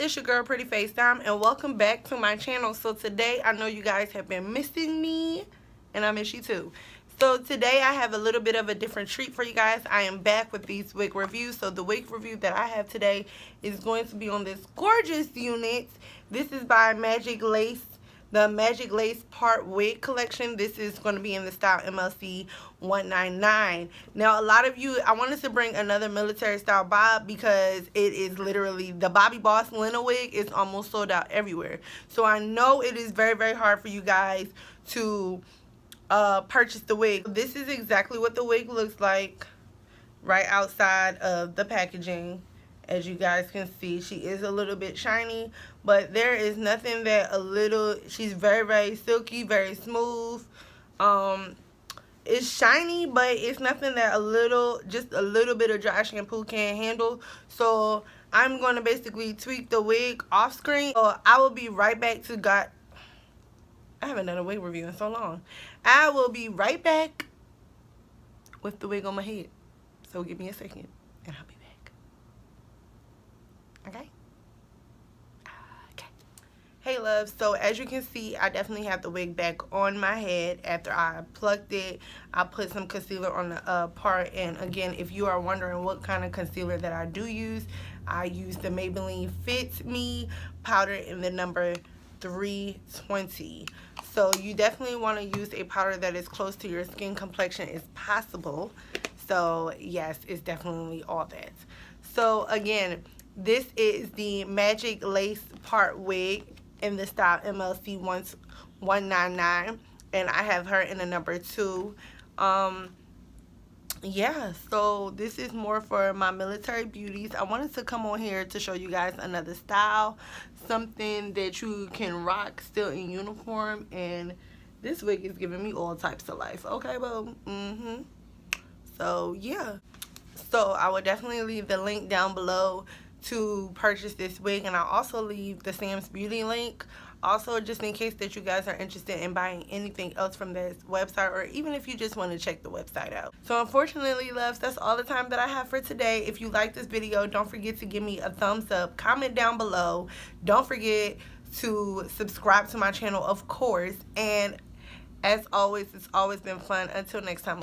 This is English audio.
it's your girl Pretty Face Time, and welcome back to my channel. So today, I know you guys have been missing me, and I miss you too. So today I have a little bit of a different treat for you guys. I am back with these wig reviews. So the wig review that I have today is going to be on this gorgeous unit. This is by Magic Lace. The Magic Lace Part Wig Collection. This is going to be in the style MLC199. Now, a lot of you, I wanted to bring another military style bob because it is literally, the Bobby Boss Lena wig is almost sold out everywhere. So I know it is very, very hard for you guys to purchase the wig. This is exactly what the wig looks like right outside of the packaging. As you guys can see, she is a little bit shiny, but there is nothing that she's very, very silky, very smooth. It's shiny, but it's nothing that just a little bit of dry shampoo can't handle. So I'm going to basically tweak the wig off screen. So I will be right back I haven't done a wig review in so long. I will be right back with the wig on my head. So give me a second and I'll be back. Okay. Hey loves, so as you can see, I definitely have the wig back on my head after I plucked it. I put some concealer on the part, and again, if you are wondering what kind of concealer that I do use, I use the Maybelline Fit Me powder in the number 320. So you definitely want to use a powder that is close to your skin complexion as possible. So yes, it's definitely all that. So again, this is the Magic Lace Part Wig in the style MLC199, and I have her in the number 2. Yeah, so this is more for my military beauties. I wanted to come on here to show you guys another style, something that you can rock still in uniform, and this wig is giving me all types of life. Okay, boo. So yeah, so I will definitely leave the link down below to purchase this wig, and I'll also leave the Sam's Beauty link also, just in case that you guys are interested in buying anything else from this website, or even if you just want to check the website out. So unfortunately, loves, that's all the time that I have for today. If you like this video, don't forget to give me a thumbs up, comment down below, don't forget to subscribe to my channel, of course, and as always, it's always been fun. Until next time.